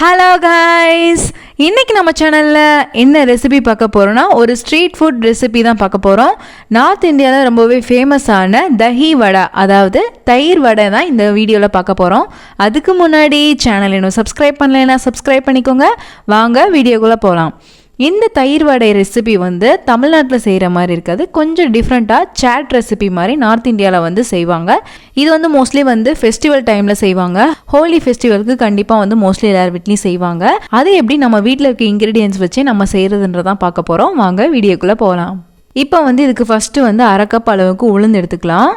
Hello guys, இன்றைக்கி நம்ம சேனலில் என்ன ரெசிபி பார்க்க போகிறோன்னா ஒரு ஸ்ட்ரீட் ஃபுட் ரெசிபி தான் பார்க்க போகிறோம். நார்த் இந்தியாவில் ரொம்பவே ஃபேமஸான தஹி வடை, அதாவது தயிர் வடை தான் இந்த வீடியோவில் பார்க்க போகிறோம். அதுக்கு முன்னாடி சேனல் இன்னும் சப்ஸ்கிரைப் பண்ணலைன்னா சப்ஸ்கிரைப் பண்ணிக்கோங்க. வாங்க வீடியோக்குள்ளே போகலாம். இந்த தயிர் வடை ரெசிபி தமிழ்நாட்டில் செய்கிற மாதிரி இருக்காது, கொஞ்சம் டிஃப்ரெண்ட்டாக சாட் ரெசிபி மாதிரி நார்த் இந்தியாவில் செய்வாங்க. இது மோஸ்ட்லி ஃபெஸ்டிவல் டைமில் செய்வாங்க. ஹோலி ஃபெஸ்டிவலுக்கு கண்டிப்பாக மோஸ்ட்லி எல்லார் வீட்லேயும் செய்வாங்க. அது எப்படி நம்ம வீட்டில் இருக்க இன்க்ரீடியன்ஸ் வச்சு நம்ம செய்கிறதுன்றதான் பார்க்க போகிறோம். வாங்க வீடியோக்குள்ளே போகலாம். இப்போ இதுக்கு ஃபஸ்ட்டு 1/2 கப் அளவுக்கு உளுந்து எடுத்துக்கலாம்.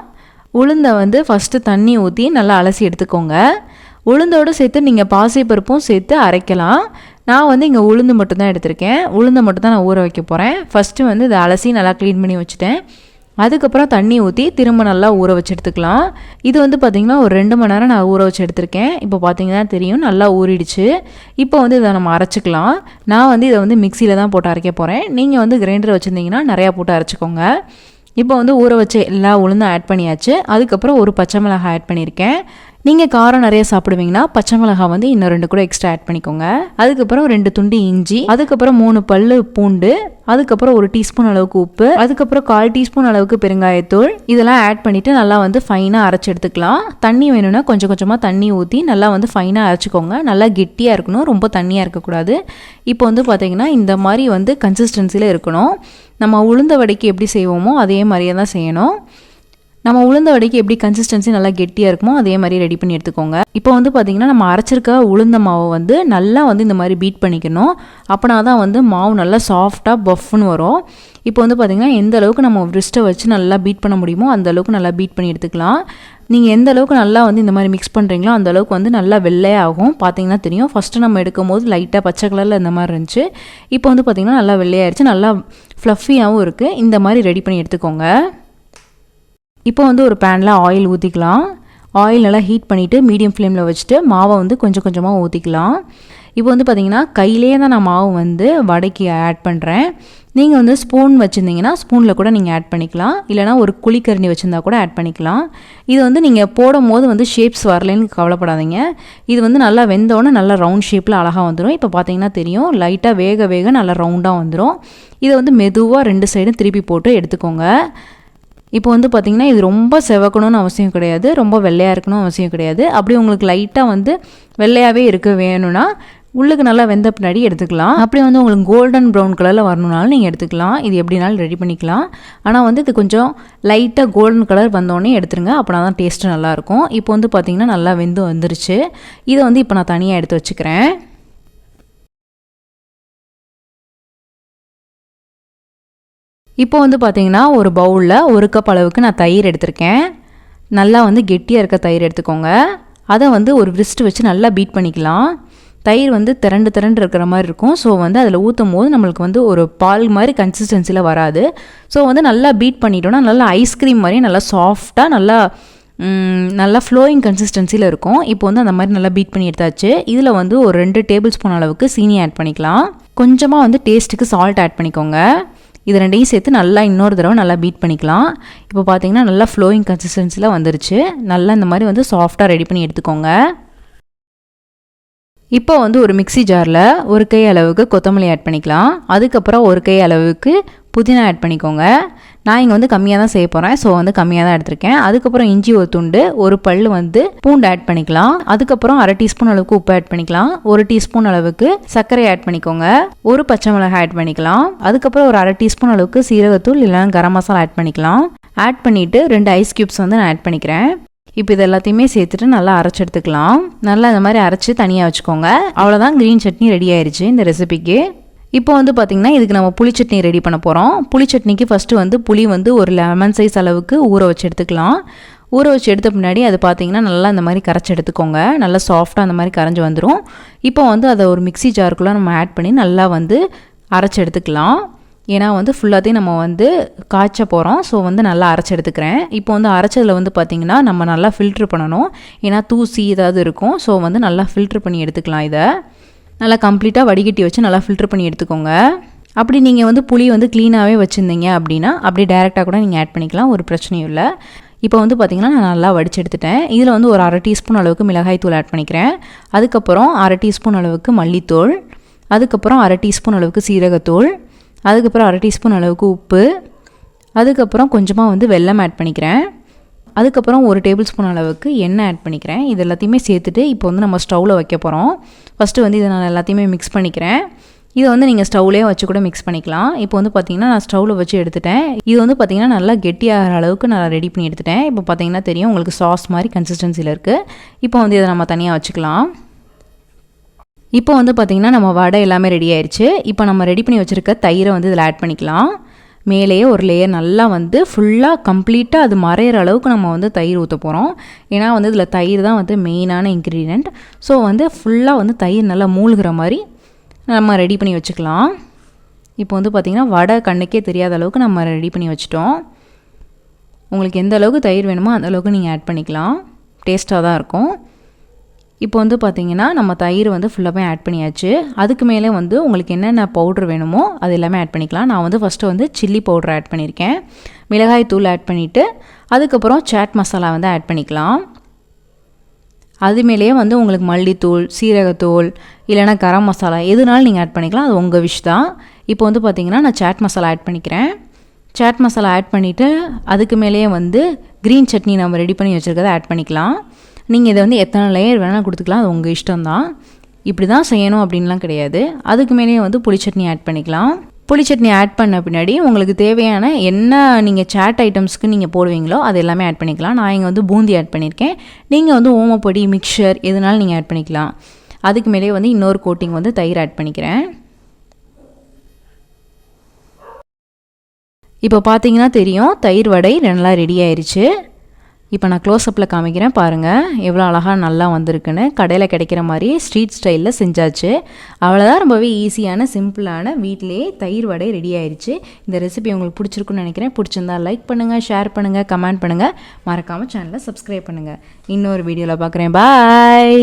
உளுந்தை ஃபஸ்ட்டு தண்ணி ஊற்றி நல்லா அலசி எடுத்துக்கோங்க. உளுந்தோடு சேர்த்து நீங்கள் பாசிப்பருப்பும் சேர்த்து அரைக்கலாம். நான் இங்கே உளுந்து மட்டும் தான் எடுத்திருக்கேன். உளுந்தை மட்டும் தான் நான் ஊற வைக்க போகிறேன். ஃபஸ்ட்டு இதை அலசி நல்லா க்ளீன் பண்ணி வச்சுட்டேன். அதுக்கப்புறம் தண்ணி ஊற்றி திரும்ப நல்லா ஊற வச்சு எடுத்துக்கலாம். இது பார்த்திங்கன்னா ஒரு 2 மணி நேரம் நான் ஊற வச்சு எடுத்திருக்கேன். இப்போ பார்த்திங்கன்னா தெரியும், நல்லா ஊறிடுச்சு. இப்போ இதை நம்ம அரைச்சிக்கலாம். நான் இதை மிக்சியில் தான் போட்டு அரைக்க போகிறேன். நீங்கள் கிரைண்டர் வச்சுருந்தீங்கன்னா நிறையா போட்டு அரைச்சிக்கோங்க. இப்போ ஊற வச்சு எல்லா உளுந்தும் ஆட் பண்ணியாச்சு. அதுக்கப்புறம் ஒரு பச்சை மிளகாய் ஆட் பண்ணியிருக்கேன். நீங்கள் காரம் நிறைய சாப்பிடுவீங்கன்னா பச்சை மிளகாய் இன்னும் 2 கூட எக்ஸ்ட்ரா ஆட் பண்ணிக்கோங்க. அதுக்கப்புறம் 2 துண்டு இஞ்சி, அதுக்கப்புறம் 3 பல்லு பூண்டு, அதுக்கப்புறம் 1 டீஸ்பூன் அளவுக்கு உப்பு, அதுக்கப்புறம் 1/4 டீஸ்பூன் அளவுக்கு பெருங்காயத்தூள், இதெல்லாம் ஆட் பண்ணிவிட்டு நல்லா ஃபைனாக அரைச்சி எடுத்துக்கலாம். தண்ணி வேணும்னா கொஞ்சம் கொஞ்சமாக தண்ணி ஊற்றி நல்லா ஃபைனாக அரைச்சிக்கோங்க. நல்லா கெட்டியாக இருக்கணும், ரொம்ப தண்ணியாக இருக்கக்கூடாது. இப்போ பார்த்தீங்கன்னா இந்த மாதிரி கன்சிஸ்டன்சியில் இருக்கணும். நம்ம உளுந்த வடைக்கு எப்படி செய்வோமோ அதே மாதிரியே தான் செய்யணும். நம்ம உளுந்த வடைக்கு எப்படி கன்சிஸ்டன்சி நல்லா கெட்டியாக இருக்குமோ அதே மாதிரி ரெடி பண்ணி எடுத்துக்கோங்க. இப்போ பார்த்திங்கன்னா நம்ம அரைச்சிருக்க உளுந்த மாவை நல்லா இந்த மாதிரி பீட் பண்ணிக்கணும். அப்படின்னா தான் மாவு நல்லா சாஃப்டாக பஃப்னு வரும். இப்போ பார்த்திங்கன்னா எந்த அளவுக்கு நம்ம ரிஸ்ட்டை வச்சு நல்லா பீட் பண்ண முடியுமோ அந்த அளவுக்கு நல்லா பீட் பண்ணி எடுத்துக்கலாம். நீங்கள் எந்த அளவுக்கு நல்லா இந்த மாதிரி மிக்ஸ் பண்ணுறீங்களோ அந்த அளவுக்கு நல்லா வெள்ளையாகும். பார்த்தீங்கன்னா தெரியும், ஃபஸ்ட்டு நம்ம எடுக்கும் போது லைட்டாக பச்சை கலரில் இந்த மாதிரி இருந்துச்சு. இப்போ பார்த்திங்கன்னா நல்லா வெள்ளையாகிடுச்சு, நல்லா ஃப்ளஃபியாகவும் இருக்குது. இந்த மாதிரி ரெடி பண்ணி எடுத்துக்கோங்க. இப்போ ஒரு பேனில் ஆயில் ஊற்றிக்கலாம். ஆயில் நல்லா ஹீட் பண்ணிவிட்டு மீடியம் ஃப்ளேமில் வச்சுட்டு மாவை கொஞ்சம் கொஞ்சமாக ஊற்றிக்கலாம். இப்போ பார்த்திங்கன்னா கையிலே தான் நான் மாவு வடைக்கு ஆட் பண்ணுறேன். நீங்கள் ஸ்பூன் வச்சுருந்தீங்கன்னா ஸ்பூனில் கூட நீங்கள் ஆட் பண்ணிக்கலாம். இல்லைனா ஒரு குழிக்கரண்டி வச்சுருந்தா கூட ஆட் பண்ணிக்கலாம். இது நீங்கள் போடும் போது ஷேப்ஸ் வரலன்னு கவலைப்படாதீங்க. இது நல்லா வெந்தோடனே நல்லா ரவுண்ட் ஷேப்பில் அழகாக வந்துடும். இப்போ பார்த்தீங்கன்னா தெரியும், லைட்டாக வேக வேக நல்லா ரவுண்டாக வந்துடும். இதை மெதுவாக 2 சைடும் திருப்பி போட்டு எடுத்துக்கோங்க. இப்போ பார்த்திங்கன்னா இது ரொம்ப செவக்கணும்னு அவசியம் கிடையாது, ரொம்ப வெள்ளையாக இருக்கணும்னு அவசியம் கிடையாது. அப்படி உங்களுக்கு லைட்டாக வெள்ளையாகவே இருக்க வேணும்னா உள்ளுக்கு நல்லா வெந்த பின்னாடி எடுத்துக்கலாம். அப்படி உங்களுக்கு கோல்டன் ப்ரௌன் கலரில் வரணுனாலும் நீங்கள் எடுத்துக்கலாம். இது எப்படினாலும் ரெடி பண்ணிக்கலாம். ஆனால் இது கொஞ்சம் லைட்டாக கோல்டன் கலர் வந்தோடனே எடுத்துருங்க, அப்படின்னா தான் டேஸ்ட்டு நல்லாயிருக்கும். இப்போ பார்த்திங்கன்னா நல்லா வெந்து வந்துருச்சு. இதை இப்போ நான் தனியாக எடுத்து வச்சுக்கிறேன். இப்போ பார்த்தீங்கன்னா ஒரு பவுலில் 1 கப் அளவுக்கு நான் தயிர் எடுத்திருக்கேன். நல்லா கெட்டியாக இருக்க தயிர் எடுத்துக்கோங்க. அதை ஒரு விஸ்ட் வச்சு நல்லா பீட் பண்ணிக்கலாம். தயிர் திரண்டு இருக்கிற மாதிரி இருக்கும். ஸோ அதில் ஊற்றும் போது நம்மளுக்கு ஒரு பால் மாதிரி கன்சிஸ்டன்சியில் வராது. ஸோ நல்லா பீட் பண்ணிட்டோன்னா நல்லா ஐஸ்கிரீம் மாதிரி நல்லா சாஃப்டாக நல்லா ஃப்ளோயிங் கன்சிஸ்டன்சியில் இருக்கும். இப்போ அந்த மாதிரி நல்லா பீட் பண்ணி எடுத்தாச்சு. இதில் ஒரு 2 டேபிள் ஸ்பூன் அளவுக்கு சீனி ஆட் பண்ணிக்கலாம். கொஞ்சமாக டேஸ்ட்டுக்கு சால்ட் ஆட் பண்ணிக்கோங்க. இது 2ஐயும் சேர்த்து நல்லா இன்னொரு தடவை நல்லா பீட் பண்ணிக்கலாம். இப்போ பார்த்தீங்கன்னா நல்லா ஃப்ளோயிங் கன்சிஸ்டன்சியில் வந்துருச்சு. நல்லா இந்த மாதிரி சாஃப்டாக ரெடி பண்ணி எடுத்துக்கோங்க. இப்போ ஒரு மிக்ஸி ஜாரில் 1 கை அளவுக்கு கொத்தமல்லி ஆட் பண்ணிக்கலாம். அதுக்கப்புறம் 1 கை அளவுக்கு புதினா ஆட் பண்ணிக்கோங்க. நான் இங்கே கம்மியாக தான் செய்ய போகிறேன், ஸோ கம்மியாக தான் எடுத்திருக்கேன். அதுக்கப்புறம் இஞ்சி ஒரு துண்டு, 1 பல் பூண்டு ஆட் பண்ணிக்கலாம். அதுக்கப்புறம் 1/2 டீஸ்பூன் அளவுக்கு உப்பு ஆட் பண்ணிக்கலாம். 1 டீஸ்பூன் அளவுக்கு சர்க்கரை ஆட் பண்ணிக்கோங்க. 1 பச்சை மிளகாய் ஆட் பண்ணிக்கலாம். அதுக்கப்புறம் ஒரு 1/2 டீஸ்பூன் அளவுக்கு சீரகத்தூள் இல்லைனா கரம் மசாலா ஆட் பண்ணிக்கலாம். ஆட் பண்ணிவிட்டு 2 ஐஸ் க்யூப்ஸ் நான் ஆட் பண்ணிக்கிறேன். இப்போ இது எல்லாத்தையுமே சேர்த்துட்டு நல்லா அரைச்சி எடுத்துக்கலாம். நல்லா இந்த மாதிரி அரைச்சி தனியாக வச்சுக்கோங்க. அவ்வளோதான், க்ரீன் சட்னி ரெடி ஆயிடுச்சு இந்த ரெசிபிக்கு. இப்போ பார்த்திங்கன்னா இதுக்கு நம்ம புளி சட்னி ரெடி பண்ண போகிறோம். புளி சட்னிக்கு ஃபஸ்ட்டு புளி ஒரு லெமன் சைஸ் அளவுக்கு ஊற வச்சு எடுத்துக்கலாம். ஊற வச்சு எடுத்த பின்னாடி அது பார்த்திங்கன்னா நல்லா இந்த மாதிரி கரைச்சி எடுத்துக்கோங்க. நல்லா சாஃப்டாக அந்த மாதிரி கரைஞ்சி வந்துடும். இப்போ அதை ஒரு மிக்ஸி ஜாருக்குள்ளே நம்ம ஆட் பண்ணி நல்லா அரைச்சி எடுத்துக்கலாம். ஏன்னா ஃபுல்லாத்தையும் நம்ம காய்ச்ச போகிறோம். ஸோ நல்லா அரைச்சி எடுத்துக்கிறேன். இப்போ அரைச்சதில் பார்த்திங்கன்னா நம்ம நல்லா ஃபில்ட்ரு பண்ணணும். ஏன்னா தூசி ஏதாவது இருக்கும். ஸோ நல்லா ஃபில்ட்ரு பண்ணி எடுத்துக்கலாம். இதை நல்லா கம்ப்ளீட்டாக வடிகட்டி வச்சு நல்லா ஃபில்ட்ரு பண்ணி எடுத்துக்கோங்க. அப்படி நீங்கள் புளி க்ளீனாகவே வச்சுருந்தீங்க அப்படின்னா அப்படியே டேரெக்டாக கூட நீங்கள் ஆட் பண்ணிக்கலாம், ஒரு பிரச்சனையும் இல்லை. இப்போ வந்து பார்த்திங்கன்னா நான் நல்லா வடித்து எடுத்துட்டேன். இதில் வந்து ஒரு 1/2 டீஸ்பூன் அளவுக்கு மிளகாய் தூள் ஆட் பண்ணிக்கிறேன். அதுக்கப்புறம் 1/2 டீஸ்பூன் அளவுக்கு மல்லித்தூள், அதுக்கப்புறம் 1/2 டீஸ்பூன் அளவுக்கு சீரகத்தூள், அதுக்கப்புறம் 1/2 டீஸ்பூன் அளவுக்கு உப்பு, அதுக்கப்புறம் கொஞ்சமாக வந்து வெல்லம் ஆட் பண்ணிக்கிறேன். அதுக்கப்புறம் 1 டேபிள் ஸ்பூன் அளவுக்கு எண்ணெய் ஆட் பண்ணிக்கிறேன். இது எல்லாத்தையுமே சேர்த்துட்டு இப்போ வந்து நம்ம ஸ்டவ்வில் வைக்க போகிறோம். ஃபஸ்ட்டு வந்து இதை நான் எல்லாத்தையுமே மிக்ஸ் பண்ணிக்கிறேன். இதை வந்து நீங்கள் ஸ்டவ்லேயே வச்சு கூட மிக்ஸ் பண்ணிக்கலாம். இப்போ வந்து பார்த்திங்கன்னா நான் ஸ்டவ்வில் வச்சு எடுத்துட்டேன். இது வந்து பார்த்திங்கன்னா நல்லா கெட்டியாகிற அளவுக்கு நான் ரெடி பண்ணி எடுத்துட்டேன். இப்போ பார்த்திங்கன்னா தெரியும் உங்களுக்கு சாஸ் மாதிரி கன்சிஸ்டன்சியில் இருக்குது. இப்போ வந்து இதை நம்ம தனியாக வச்சுக்கலாம். இப்போ வந்து பார்த்திங்கன்னா நம்ம வடை எல்லாமே ரெடி ஆயிடுச்சு. இப்போ நம்ம ரெடி பண்ணி வச்சுருக்க தயிரை வந்து இதில் ஆட் பண்ணிக்கலாம். மேலேயே ஒரு லேயர் நல்லா வந்து ஃபுல்லாக கம்ப்ளீட்டாக அது மறையிற அளவுக்கு நம்ம வந்து தயிர் ஊற்ற போகிறோம். ஏன்னா வந்து இதில் தயிர் தான் வந்து மெயினான இன்க்ரீடியண்ட். ஸோ வந்து ஃபுல்லாக வந்து தயிர் நல்லா மூழ்கிற மாதிரி நம்ம ரெடி பண்ணி வச்சுக்கலாம். இப்போ வந்து பார்த்திங்கன்னா வடை கண்ணுக்கே தெரியாத அளவுக்கு நம்ம ரெடி பண்ணி வச்சுட்டோம். உங்களுக்கு எந்த அளவுக்கு தயிர் வேணுமோ அந்த அளவுக்கு நீங்கள் ஆட் பண்ணிக்கலாம். டேஸ்ட்டாக தான் இருக்கும். இப்போ வந்து பார்த்திங்கன்னா நம்ம தயிர் வந்து ஃபுல்லாகவே ஆட் பண்ணியாச்சு. அதுக்கு மேலே வந்து உங்களுக்கு என்னென்ன பவுட்ரு வேணுமோ அது எல்லாமே ஆட் பண்ணிக்கலாம். நான் வந்து ஃபஸ்ட்டு வந்து சில்லி பவுட்ரு ஆட் பண்ணியிருக்கேன். மிளகாய் தூள் ஆட் பண்ணிவிட்டு அதுக்கப்புறம் சாட் மசாலா வந்து ஆட் பண்ணிக்கலாம். அது மேலேயே வந்து உங்களுக்கு மல்லித்தூள், சீரகத்தூள் இல்லைனா கரம் மசாலா எதுனாலும் நீங்கள் ஆட் பண்ணிக்கலாம். அது உங்கள் விஷ் தான். இப்போ வந்து பார்த்திங்கன்னா நான் சாட் மசாலா ஆட் பண்ணிக்கிறேன். சாட் மசாலா ஆட் பண்ணிவிட்டு அதுக்கு மேலேயே வந்து க்ரீன் சட்னி நம்ம ரெடி பண்ணி வச்சுருக்கதை ஆட் பண்ணிக்கலாம். நீங்கள் இதை வந்து எத்தனை லேயர் வேணாலும் கொடுத்துக்கலாம். அது உங்கள் இஷ்டம்தான். இப்படி தான் செய்யணும் அப்படின்லாம் கிடையாது. அதுக்கு மேலேயே வந்து புளி சட்னி ஆட் பண்ணிக்கலாம். புளி சட்னி ஆட் பண்ண பின்னாடி உங்களுக்கு தேவையான என்ன நீங்கள் சாட் ஐட்டம்ஸ்க்கு நீங்கள் போடுவீங்களோ அது எல்லாமே ஆட் பண்ணிக்கலாம். நான் இங்கே வந்து பூந்தி ஆட் பண்ணியிருக்கேன். நீங்கள் வந்து ஓமப்பொடி, மிக்சர் எதுனாலும் நீங்கள் ஆட் பண்ணிக்கலாம். அதுக்கு மேலேயே வந்து இன்னொரு கோட்டிங் வந்து தயிர் ஆட் பண்ணிக்கிறேன். இப்போ பார்த்தீங்கன்னா தெரியும் தயிர் வடை நல்லா ரெடி ஆயிடுச்சு. இப்போ நான் க்ளோஸ்அப்பில் காமிக்கிறேன் பாருங்கள் எவ்வளோ அழகாக நல்லா வந்திருக்குன்னு. கடையில் கிடைக்கிற மாதிரி ஸ்ட்ரீட் ஸ்டைலில் செஞ்சாச்சு. அவ்வளோதான், ரொம்பவே ஈஸியான சிம்பிளான வீட்டிலேயே தயிர் வடை ரெடி ஆயிடுச்சு. இந்த ரெசிபி உங்களுக்கு பிடிச்சிருக்குன்னு நினைக்கிறேன். பிடிச்சிருந்தா லைக் பண்ணுங்கள், ஷேர் பண்ணுங்கள், கமெண்ட் பண்ணுங்கள். மறக்காமல் சேனலை சப்ஸ்கிரைப் பண்ணுங்கள். இன்னொரு வீடியோவில் பார்க்குறேன். பாய்.